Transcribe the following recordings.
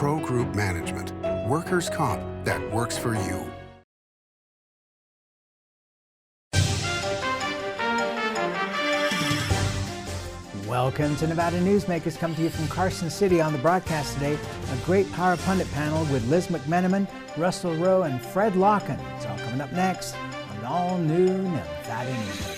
Pro Group Management, workers' comp that works for you. Welcome to Nevada Newsmakers, coming to you from Carson City. On the broadcast today, a great Power Pundit panel with Liz MacMenamin, Russell Rowe, and Fred Lokken. It's all coming up next on an all-new Nevada Newsmakers.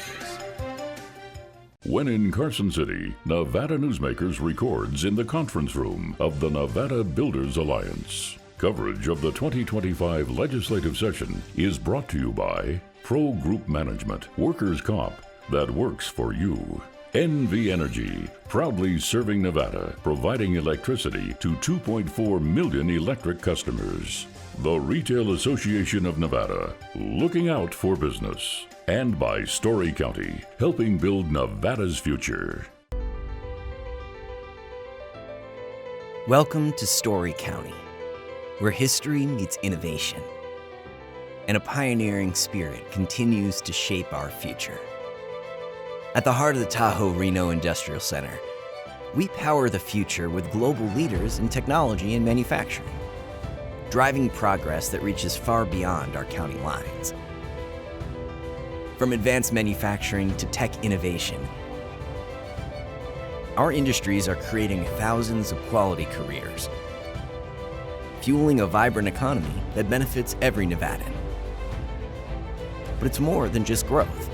When in Carson City, Nevada Newsmakers records in the conference room of the Nevada Builders Alliance. Coverage of the 2025 legislative session is brought to you by Pro Group Management, workers' comp that works for you. NV Energy, proudly serving Nevada, providing electricity to 2.4 million electric customers. The Retail Association of Nevada, looking out for business. And by Story County, helping build Nevada's future. Welcome to Story County, where history meets innovation, and a pioneering spirit continues to shape our future. At the heart of the Tahoe Reno Industrial Center, we power the future with global leaders in technology and manufacturing, driving progress that reaches far beyond our county lines. From advanced manufacturing to tech innovation, our industries are creating thousands of quality careers, fueling a vibrant economy that benefits every Nevadan. But it's more than just growth.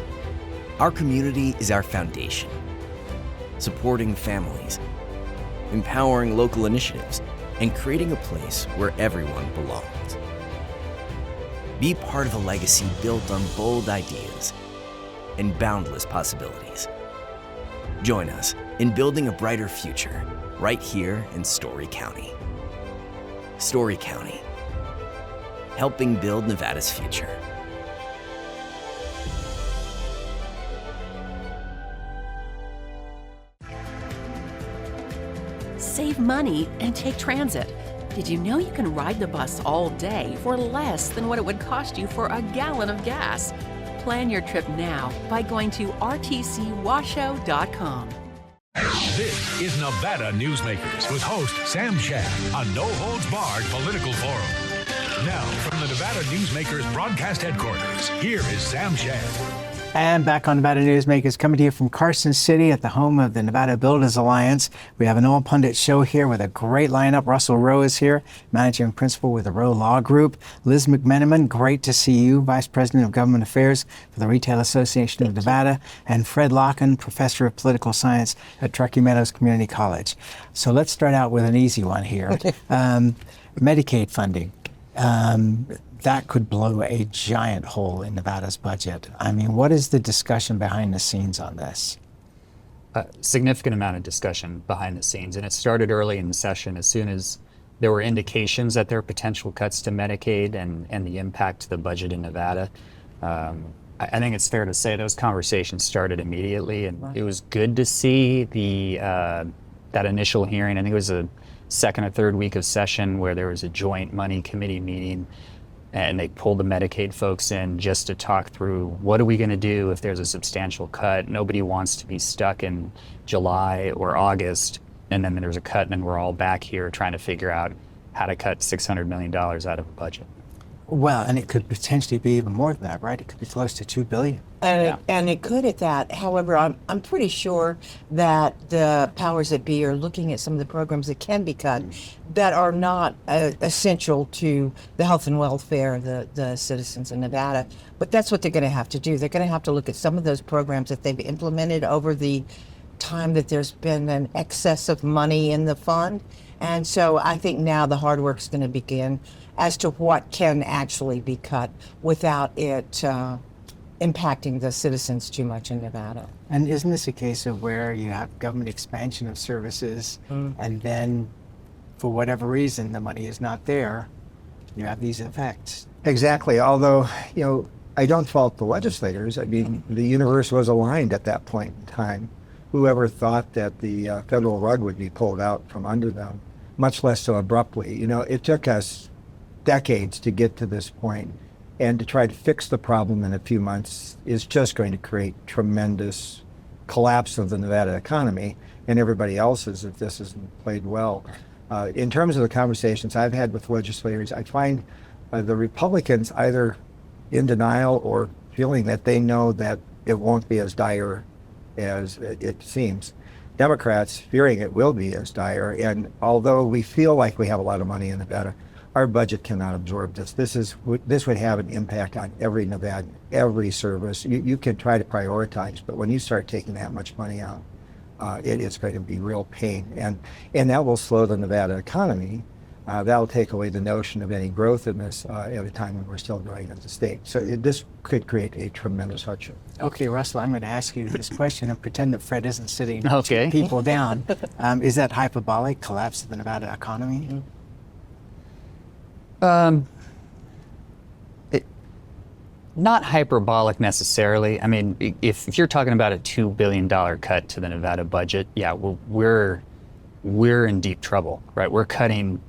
Our community is our foundation, supporting families, empowering local initiatives, and creating a place where everyone belongs. Be part of a legacy built on bold ideas and boundless possibilities. Join us in building a brighter future right here in Story County. Story County, helping build Nevada's future. Save money and take transit. Did you know you can ride the bus all day for less than what it would cost you for a gallon of gas? Plan your trip now by going to rtcwashoe.com. This is Nevada Newsmakers with host Sam Shad, a no-holds-barred political forum. Now, from the Nevada Newsmakers broadcast headquarters, here is Sam Shad. And back on Nevada Newsmakers, coming to you from Carson City at the home of the Nevada Builders Alliance. We have an all-pundit show here with a great lineup. Russell Rowe is here, managing principal with the Rowe Law Group. Liz MacMenamin, great to see you, Vice President of Government Affairs for the Retail Association of Nevada. And Fred Lokken, Professor of Political Science at Truckee Meadows Community College. So let's start out with an easy one here. Medicaid funding. That could blow a giant hole in Nevada's budget. I mean, what is the discussion behind the scenes on this? A significant amount of discussion behind the scenes, and it started early in the session as soon as there were indications that there were potential cuts to Medicaid and the impact to the budget in Nevada. I think it's fair to say those conversations started immediately, and it was good to see that initial hearing. I think it was a second or third week of session where there was a joint money committee meeting, and they pulled the Medicaid folks in just to talk through what are we going to do if there's a substantial cut. Nobody wants to be stuck in July or August, and then there's a cut, and then we're all back here trying to figure out how to cut $600 million out of a budget. Well, and it could potentially be even more than that, right? It could be close to $2 billion. And it could at that. However, I'm pretty sure that the powers that be are looking at some of the programs that can be cut that are not essential to the health and welfare of the citizens in Nevada. But that's what they're going to have to do. They're going to have to look at some of those programs that they've implemented over the time that there's been an excess of money in the fund. And so I think now the hard work is going to begin as to what can actually be cut without it impacting the citizens too much in Nevada. And isn't this a case of where you have government expansion of services and then for whatever reason the money is not there, you have these effects? Exactly. Although, I don't fault the legislators. I mean, the universe was aligned at that point in time. Whoever thought that the federal rug would be pulled out from under them, much less so abruptly. It took us decades to get to this point, and to try to fix the problem in a few months is just going to create tremendous collapse of the Nevada economy and everybody else's if this isn't played well. In terms of the conversations I've had with legislators, I find the Republicans either in denial or feeling that they know that it won't be as dire as it seems. Democrats fearing it will be as dire, and although we feel like we have a lot of money in Nevada, our budget cannot absorb this. This would have an impact on every Nevadan, every service. You can try to prioritize, but when you start taking that much money out, it is going to be real pain, and that will slow the Nevada economy. That'll take away the notion of any growth in this at a time when we're still growing as a state. So this could create a tremendous hardship. Okay, Russell, I'm going to ask you this question and pretend that Fred isn't sitting Okay. people down. Is that hyperbolic, collapse of the Nevada economy? Not hyperbolic necessarily. I mean, if you're talking about a $2 billion cut to the Nevada budget, yeah, we're in deep trouble, right? We're cutting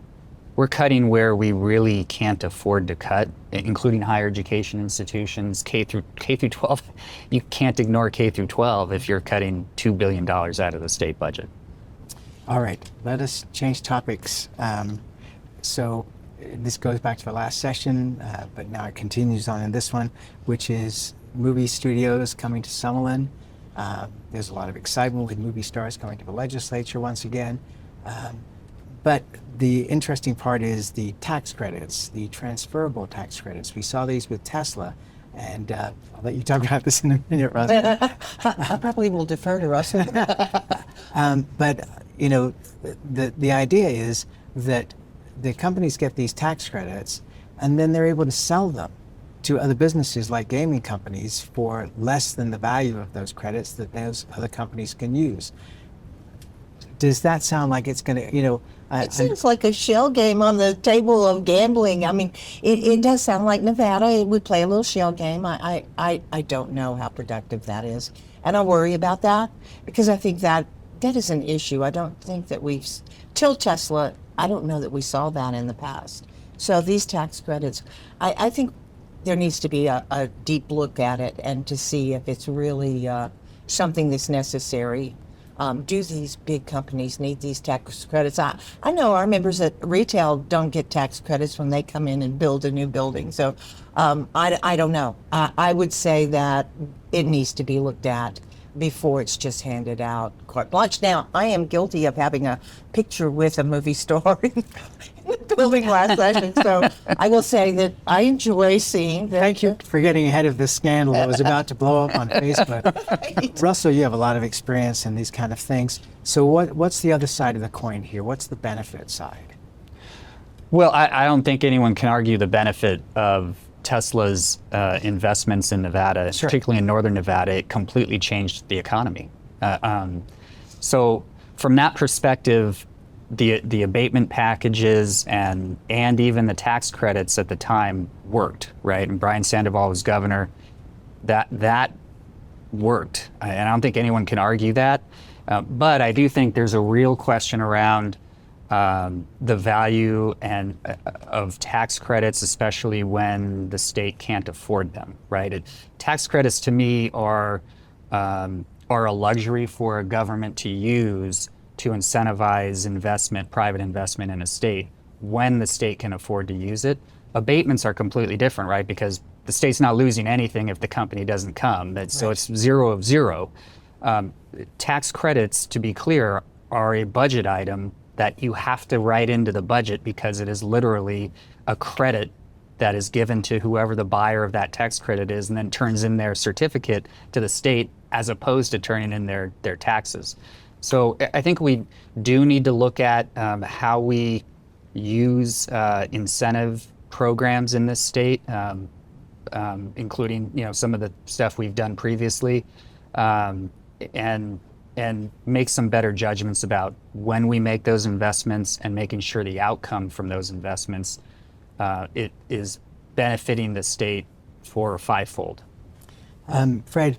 where we really can't afford to cut, including higher education institutions, K through 12. You can't ignore K through 12 if you're cutting $2 billion out of the state budget. All right, let us change topics. So this goes back to the last session, but now it continues on in this one, which is movie studios coming to Summerlin. There's a lot of excitement with movie stars coming to the legislature once again. But the interesting part is the tax credits, the transferable tax credits. We saw these with Tesla, and I'll let you talk about this in a minute, Russell. I probably will defer to Russell. But you know, the idea is that the companies get these tax credits, and then they're able to sell them to other businesses like gaming companies for less than the value of those credits that those other companies can use. Does that sound like it's going to, you know? It seems like a shell game on the table of gambling. I mean, it does sound like Nevada would play a little shell game. I don't know how productive that is. And I worry about that because I think that is an issue. I don't think that till Tesla, I don't know that we saw that in the past. So these tax credits, I think there needs to be a deep look at it and to see if it's really something that's necessary. Do these big companies need these tax credits? I know our members at retail don't get tax credits when they come in and build a new building. So I don't know. I would say that it needs to be looked at before it's just handed out carte blanche. Now, I am guilty of having a picture with a movie star in the building last session, so I will say that I enjoy seeing that. Thank you for getting ahead of the scandal that was about to blow up on Facebook. Right. Russell, you have a lot of experience in these kind of things. So what's the other side of the coin here? What's the benefit side? Well, I don't think anyone can argue the benefit of Tesla's investments in Nevada, Sure. particularly in northern Nevada. It completely changed the economy. So from that perspective, the abatement packages and even the tax credits at the time worked, right? And Brian Sandoval was governor. That worked, and I don't think anyone can argue that. But I do think there's a real question around the value of tax credits, especially when the state can't afford them, right? Tax credits to me are a luxury for a government to use to incentivize private investment in a state when the state can afford to use it. Abatements are completely different, right? Because the state's not losing anything if the company doesn't come. So it's 0 of 0. Tax credits, to be clear, are a budget item that you have to write into the budget because it is literally a credit that is given to whoever the buyer of that tax credit is and then turns in their certificate to the state as opposed to turning in their taxes. So I think we do need to look at how we use incentive programs in this state, including some of the stuff we've done previously, and make some better judgments about when we make those investments and making sure the outcome from those investments it is benefiting the state for fivefold. Fred,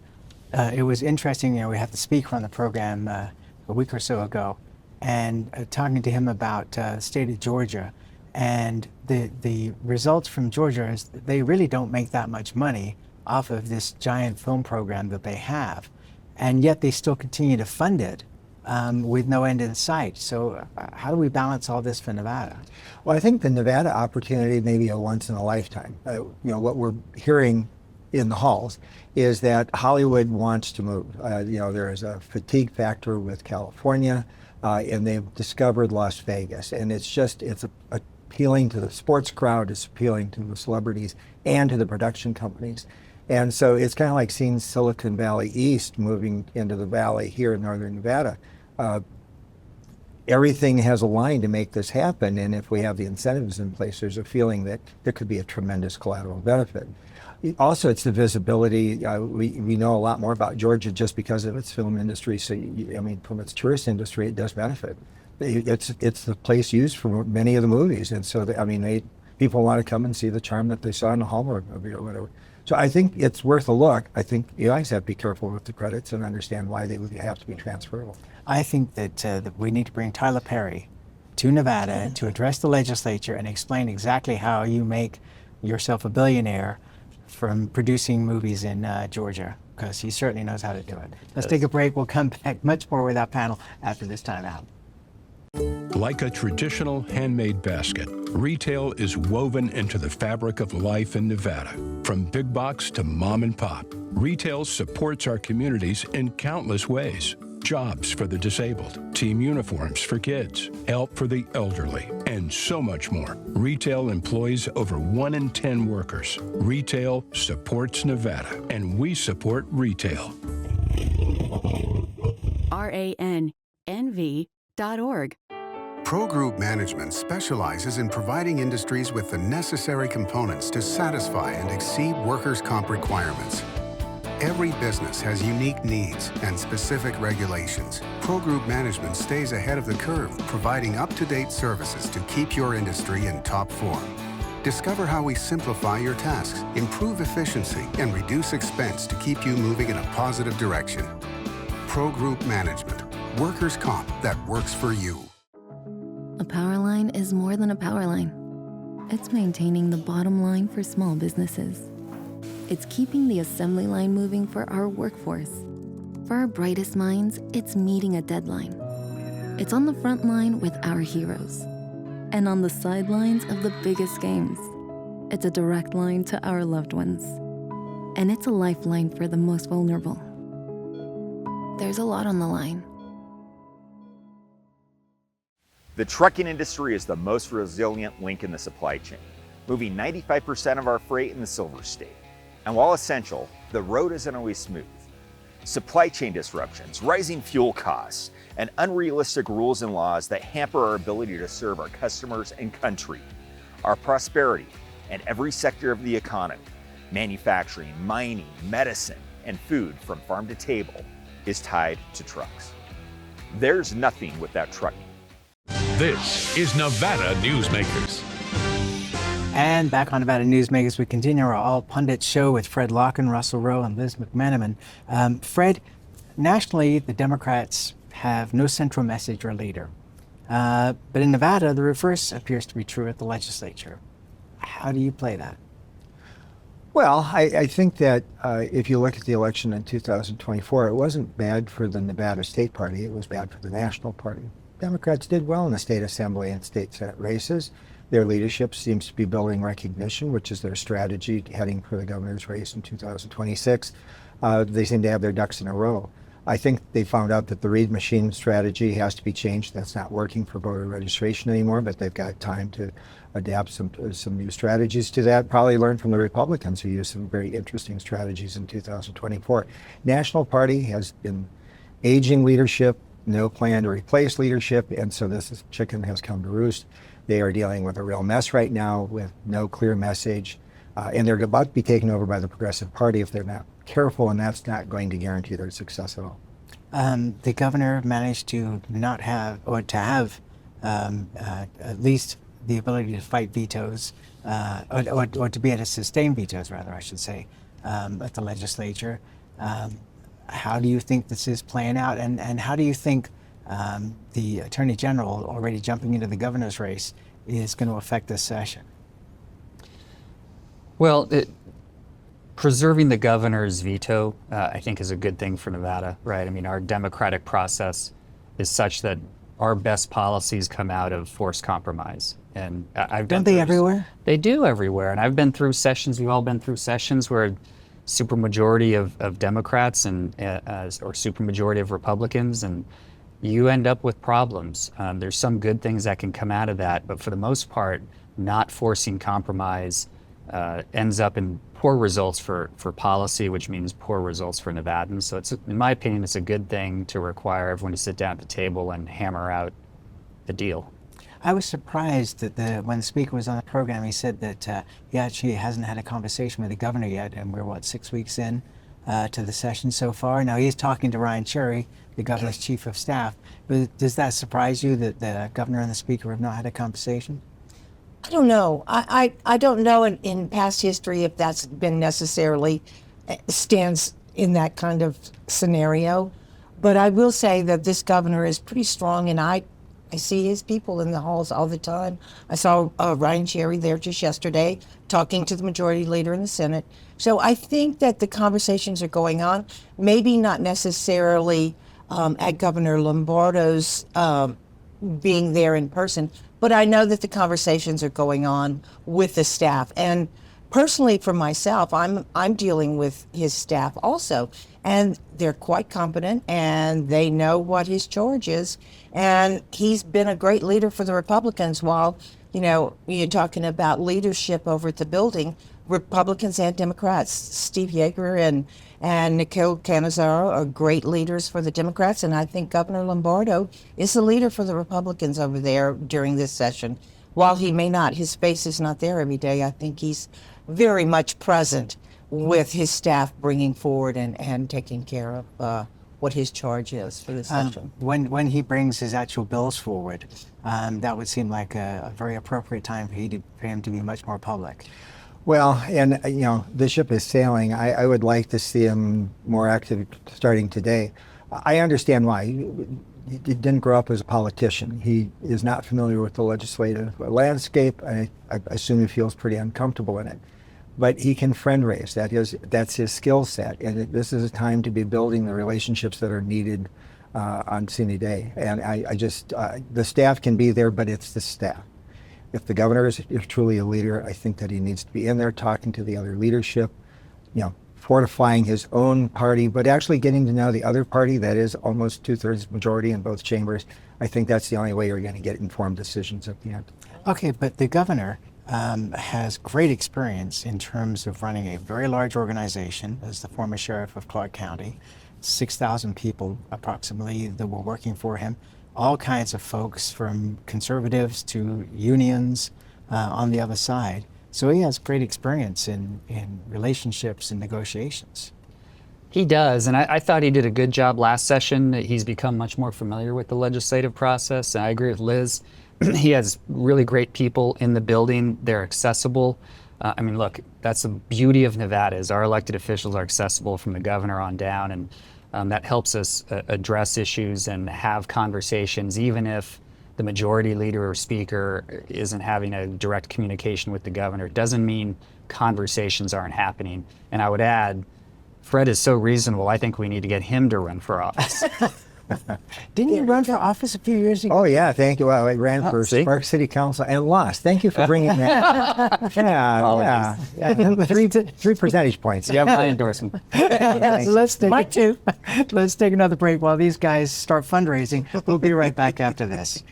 it was interesting. We had the speaker on the program a week or so ago, and talking to him about the state of Georgia, and the results from Georgia is that they really don't make that much money off of this giant film program that they have, and yet they still continue to fund it with no end in sight. So how do we balance all this for Nevada? Well, I think the Nevada opportunity may be a once in a lifetime. What we're hearing in the halls is that Hollywood wants to move. There is a fatigue factor with California, and they've discovered Las Vegas, and it's appealing to the sports crowd, it's appealing to the celebrities and to the production companies. And so it's kind of like seeing Silicon Valley East moving into the valley here in northern Nevada. Everything has aligned to make this happen, and if we have the incentives in place, there's a feeling that there could be a tremendous collateral benefit. Also, it's the visibility. We know a lot more about Georgia just because of its film industry. So, from its tourist industry, it does benefit. It's the place used for many of the movies, and so people want to come and see the charm that they saw in the Hallmark movie or whatever. So I think it's worth a look. I think you always have to be careful with the credits and understand why they would have to be transferable. I think that we need to bring Tyler Perry to Nevada to address the legislature and explain exactly how you make yourself a billionaire from producing movies in Georgia, because he certainly knows how to do it. Let's take a break. We'll come back much more with our panel after this time out. Like a traditional handmade basket, retail is woven into the fabric of life in Nevada. From big box to mom and pop, retail supports our communities in countless ways. Jobs for the disabled, team uniforms for kids, help for the elderly, and so much more. Retail employs over 1 in 10 workers. Retail supports Nevada, and we support retail. RANNV.org. Pro Group Management specializes in providing industries with the necessary components to satisfy and exceed workers' comp requirements. Every business has unique needs and specific regulations. Pro Group Management stays ahead of the curve, providing up-to-date services to keep your industry in top form. Discover how we simplify your tasks, improve efficiency, and reduce expense to keep you moving in a positive direction. Pro Group Management, workers' comp that works for you. A power line is more than a power line. It's maintaining the bottom line for small businesses. It's keeping the assembly line moving for our workforce. For our brightest minds, it's meeting a deadline. It's on the front line with our heroes. And on the sidelines of the biggest games. It's a direct line to our loved ones. And it's a lifeline for the most vulnerable. There's a lot on the line. The trucking industry is the most resilient link in the supply chain, moving 95% of our freight in the Silver State. And while essential, the road isn't always smooth. Supply chain disruptions, rising fuel costs, and unrealistic rules and laws that hamper our ability to serve our customers and country. Our prosperity and every sector of the economy, manufacturing, mining, medicine, and food from farm to table, is tied to trucks. There's nothing without trucking. This is Nevada Newsmakers. And back on Nevada Newsmakers, we continue our All Pundits show with Fred Lokken, Russell Rowe, and Liz MacMenamin. Fred, nationally, the Democrats have no central message or leader. But in Nevada, the reverse appears to be true at the legislature. How do you play that? Well, I think that if you look at the election in 2024, it wasn't bad for the Nevada State Party. It was bad for the National Party. Democrats did well in the state assembly and state senate races. Their leadership seems to be building recognition, which is their strategy heading for the governor's race in 2026. They seem to have their ducks in a row. I think they found out that the Reed machine strategy has to be changed. That's not working for voter registration anymore, but they've got time to adapt some new strategies to that. Probably learn from the Republicans, who used some very interesting strategies in 2024. National Party has been aging leadership, no plan to replace leadership, and so this chicken has come to roost. They are dealing with a real mess right now with no clear message, and they're about to be taken over by the Progressive Party if they're not careful, and that's not going to guarantee their success at all. The governor managed to not have, or to have at least the ability to fight vetoes, or to be able to sustain vetoes, rather, I should say, at the legislature. How do you think this is playing out, and how do you think the Attorney General already jumping into the governor's race is going to affect this session? Well, preserving the governor's veto, I think, is a good thing for Nevada, right? I mean, our democratic process is such that our best policies come out of forced compromise. And I've Don't they everywhere? They do everywhere. And I've been through sessions, we've all been through sessions where supermajority of Democrats and or supermajority of Republicans, and you end up with problems. There's some good things that can come out of that, but for the most part, not forcing compromise ends up in poor results for policy, which means poor results for Nevadans. So it's, in my opinion, it's a good thing to require everyone to sit down at the table and hammer out the deal. I was surprised that when the speaker was on the program, he said that he actually hasn't had a conversation with the governor yet, and we're, 6 weeks in to the session so far. Now, he's talking to Ryan Cherry, the governor's chief of staff. But does that surprise you that the governor and the speaker have not had a conversation? I don't know. I don't know in past history if that's been necessarily stands in that kind of scenario. But I will say that this governor is pretty strong, and I see his people in the halls all the time. I saw Ryan Cherry there just yesterday talking to the majority leader in the Senate. So I think that the conversations are going on, maybe not necessarily at Governor Lombardo's being there in person, but I know that the conversations are going on with the staff. And personally, for myself, I'm dealing with his staff also, and they're quite competent, and they know what his charge is. And he's been a great leader for the Republicans. While, you're talking about leadership over at the building, Republicans and Democrats, Steve Yeager and Nikhil Canizaro are great leaders for the Democrats, and I think Governor Lombardo is the leader for the Republicans over there during this session. While he may not, his face is not there every day, I think he's very much present with his staff bringing forward and taking care of what his charge is for this session. When he brings his actual bills forward, that would seem like a very appropriate time for him to be much more public. Well, and the ship is sailing. I would like to see him more active starting today. I understand why. He didn't grow up as a politician. He is not familiar with the legislative landscape. I assume he feels pretty uncomfortable in it. But he can friend raise. That's his skill set. And this is a time to be building the relationships that are needed on Sini Day. And the staff can be there, but it's the staff. If the governor is truly a leader, I think that he needs to be in there talking to the other leadership, fortifying his own party, but actually getting to know the other party that is almost 2/3 majority in both chambers. I think that's the only way you're going to get informed decisions at the end. Okay, but the governor has great experience in terms of running a very large organization as the former sheriff of Clark County, 6,000 people approximately that were working for him. All kinds of folks from conservatives to unions on the other side. So he has great experience in relationships and negotiations. He does, and I thought he did a good job last session. He's become much more familiar with the legislative process, and I agree with Liz. He has really great people in the building. They're accessible. Look, that's the beauty of Nevada is our elected officials are accessible from the governor on down, and that helps us address issues and have conversations, even if the majority leader or speaker isn't having a direct communication with the governor. It doesn't mean conversations aren't happening. And I would add, Fred is so reasonable, I think we need to get him to run for office. Didn't you run for office a few years ago? Oh, yeah, thank you. Well, I ran for Sparks City Council and lost. Thank you for bringing that. Yeah. 3 percentage points. You have my endorsement. Let's take another break while these guys start fundraising. We'll be right back after this.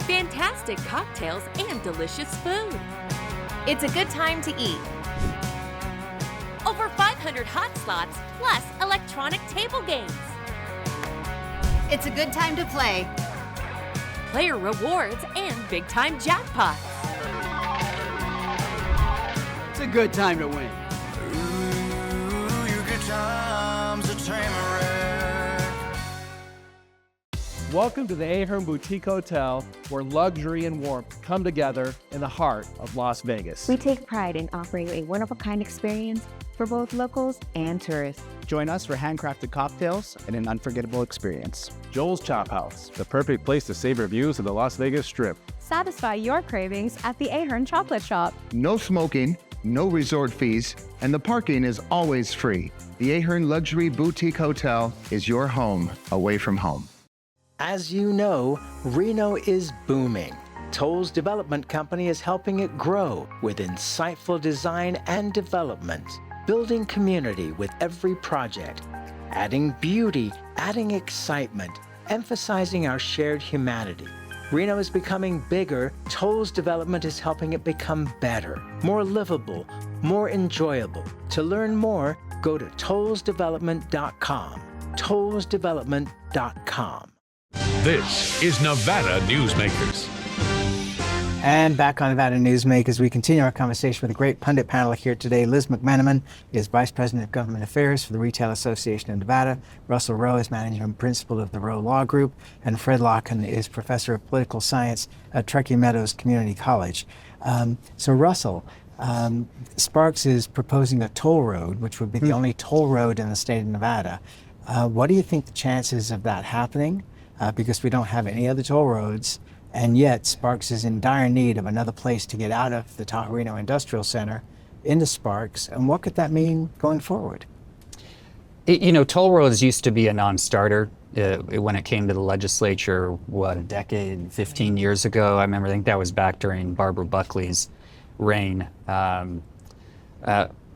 Fantastic cocktails and delicious food. It's a good time to eat. Over 500 hot slots plus electronic table games. It's a good time to play. Player rewards and big-time jackpots. It's a good time to win. Ooh, your good times are tamarind. Welcome to the Ahern Boutique Hotel, where luxury and warmth come together in the heart of Las Vegas. We take pride in offering a one-of-a-kind experience for both locals and tourists. Join us for handcrafted cocktails and an unforgettable experience. Joel's Chop House, the perfect place to savor views of the Las Vegas Strip. Satisfy your cravings at the Ahern Chocolate Shop. No smoking, no resort fees, and the parking is always free. The Ahern Luxury Boutique Hotel is your home away from home. As you know, Reno is booming. Toll's development company is helping it grow with insightful design and development, building community with every project, adding beauty, adding excitement, emphasizing our shared humanity. Reno is becoming bigger. Toll's development is helping it become better, more livable, more enjoyable. To learn more, go to tollsdevelopment.com. tollsdevelopment.com. This is Nevada Newsmakers. And back on Nevada Newsmakers, we continue our conversation with a great pundit panel here today. Liz MacMenamin is Vice President of Government Affairs for the Retail Association of Nevada. Russell Rowe is Managing Principal of the Rowe Law Group. And Fred Lokken is Professor of Political Science at Truckee Meadows Community College. So Russell, Sparks is proposing a toll road, which would be the only toll road in the state of Nevada. What do you think the chances of that happening? Because we don't have any other toll roads, and yet Sparks is in dire need of another place to get out of the Tahoe Reno Industrial Center into Sparks. And what could that mean going forward? Toll roads used to be a non-starter when it came to the legislature, a decade, 15 years ago. I think that was back during Barbara Buckley's reign.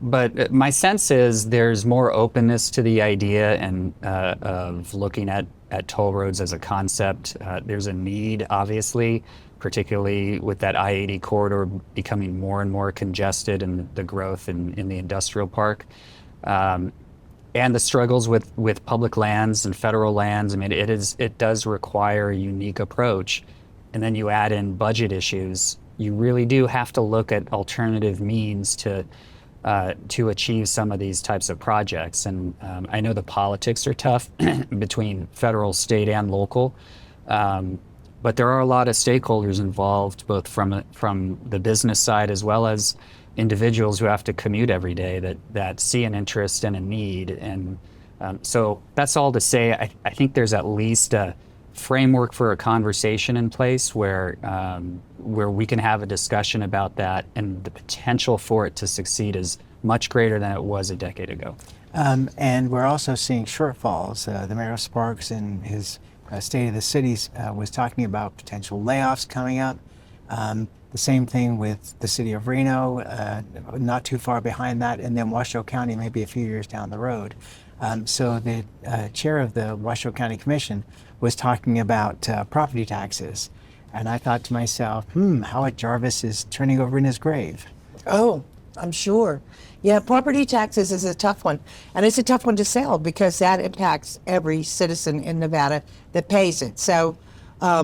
But my sense is there's more openness to the idea and of looking at toll roads as a concept. There's a need, obviously, particularly with that I-80 corridor becoming more and more congested and the growth in the industrial park. And the struggles with public lands and federal lands. It does require a unique approach. And then you add in budget issues. You really do have to look at alternative means to achieve some of these types of projects. And I know the politics are tough between federal, state, and local, but there are a lot of stakeholders involved, both from the business side as well as individuals who have to commute every day that see an interest and a need. And so that's all to say, I think there's at least a framework for a conversation in place where we can have a discussion about that, and the potential for it to succeed is much greater than it was a decade ago. And we're also seeing shortfalls. The mayor of Sparks in his State of the Cities was talking about potential layoffs coming up. The same thing with the city of Reno, not too far behind that, and then Washoe County maybe a few years down the road. So the chair of the Washoe County Commission was talking about property taxes. And I thought to myself, Howard Jarvis is turning over in his grave. Oh, I'm sure. Yeah, property taxes is a tough one. And it's a tough one to sell because that impacts every citizen in Nevada that pays it. So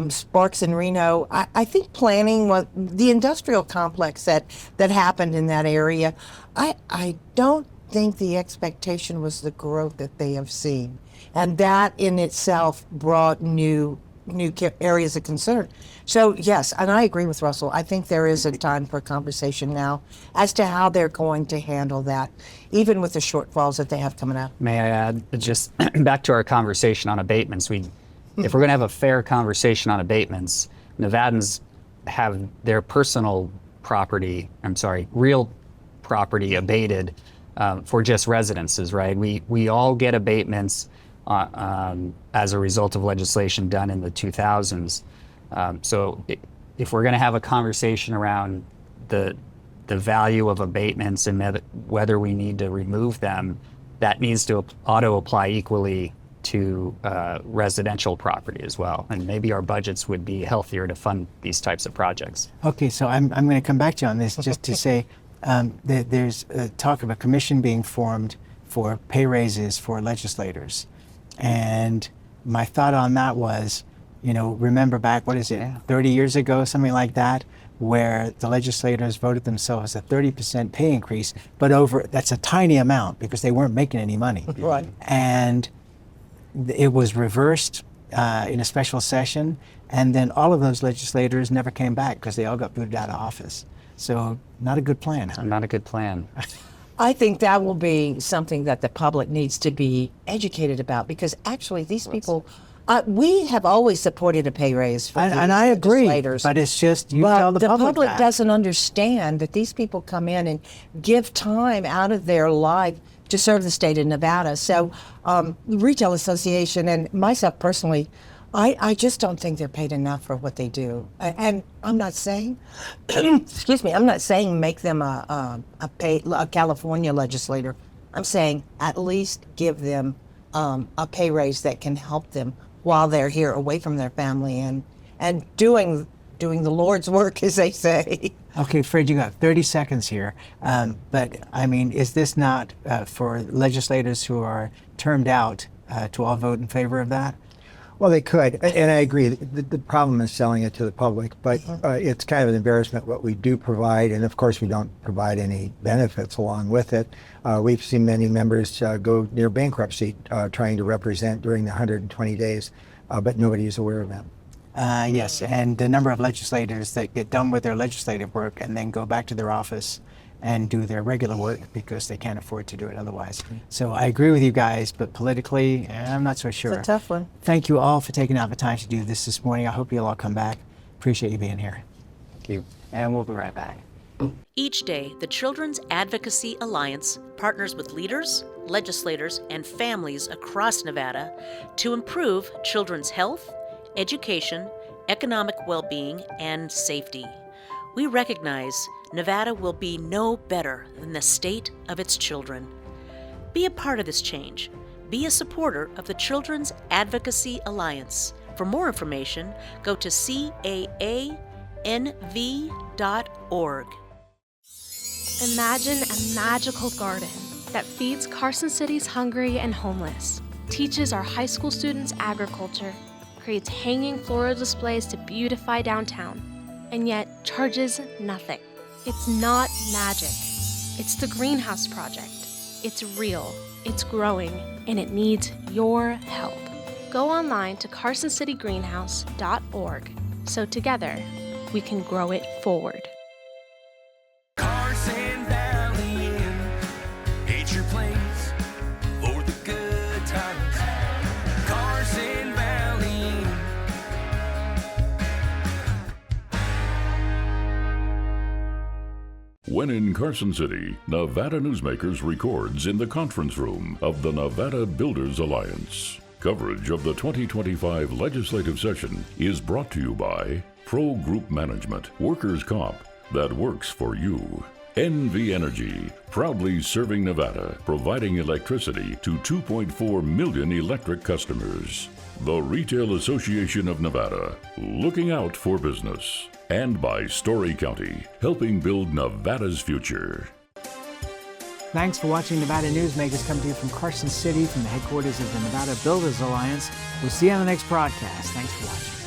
Sparks and Reno, I think planning the industrial complex that happened in that area, I don't think the expectation was the growth that they have seen. And that in itself brought new areas of concern. So yes, and I agree with Russell. I think there is a time for conversation now as to how they're going to handle that, even with the shortfalls that they have coming up. May I add, just back to our conversation on abatements, if we're going to have a fair conversation on abatements, Nevadans have their real property abated for just residences, right? We all get abatements as a result of legislation done in the 2000s. So if we're going to have a conversation around the value of abatements and whether we need to remove them, that needs to auto-apply equally to residential property as well. And maybe our budgets would be healthier to fund these types of projects. Okay, so I'm going to come back to you on this just to say there's talk of a commission being formed for pay raises for legislators. And my thought on that was, remember back, 30 years ago, something like that, where the legislators voted themselves a 30% pay increase, but that's a tiny amount because they weren't making any money. Right. And it was reversed in a special session, and then all of those legislators never came back because they all got booted out of office. So not a good plan, huh? Not a good plan. I think that will be something that the public needs to be educated about, because actually these people, we have always supported a pay raise for and I agree, legislators. but it's just you But tell the public that. doesn't understand that these people come in and give time out of their life to serve the state of Nevada. So the Retail Association and myself personally, I just don't think they're paid enough for what they do. And I'm not saying, excuse me, I'm not saying make them a California legislator. I'm saying at least give them a pay raise that can help them while they're here away from their family and doing the Lord's work, as they say. Okay, Fred, you got 30 seconds here. But I mean, is this not for legislators who are termed out to all vote in favor of that? Well, they could, and I agree. The problem is selling it to the public, but it's kind of an embarrassment what we do provide, and of course we don't provide any benefits along with it. We've seen many members go near bankruptcy trying to represent during the 120 days, but nobody is aware of that. Yes, and the number of legislators that get done with their legislative work and then go back to their office and do their regular work because they can't afford to do it otherwise. So I agree with you guys, but politically, I'm not so sure. It's a tough one. Thank you all for taking out the time to do this morning. I hope you'll all come back. Appreciate you being here. Thank you. And we'll be right back. Each day, the Children's Advocacy Alliance partners with leaders, legislators, and families across Nevada to improve children's health, education, economic well-being, and safety. We recognize Nevada will be no better than the state of its children. Be a part of this change. Be a supporter of the Children's Advocacy Alliance. For more information, go to caanv.org. Imagine a magical garden that feeds Carson City's hungry and homeless, teaches our high school students agriculture, creates hanging floral displays to beautify downtown, and yet charges nothing. It's not magic. It's the Greenhouse Project. It's real, it's growing, and it needs your help. Go online to carsоncitygreenhouse.org so together we can grow it forward. Carson Valley Inn, it's your place for the good times. Carson Valley Inn. When in Carson City, Nevada Newsmakers records in the conference room of the Nevada Builders Alliance. Coverage of the 2025 legislative session is brought to you by Pro Group Management, Workers' Comp that works for you. NV Energy, proudly serving Nevada, providing electricity to 2.4 million electric customers. The Retail Association of Nevada, looking out for business. And by Story County, helping build Nevada's future. Thanks for watching Nevada Newsmakers, coming to you from Carson City, from the headquarters of the Nevada Builders Alliance. We'll see you on the next broadcast. Thanks for watching.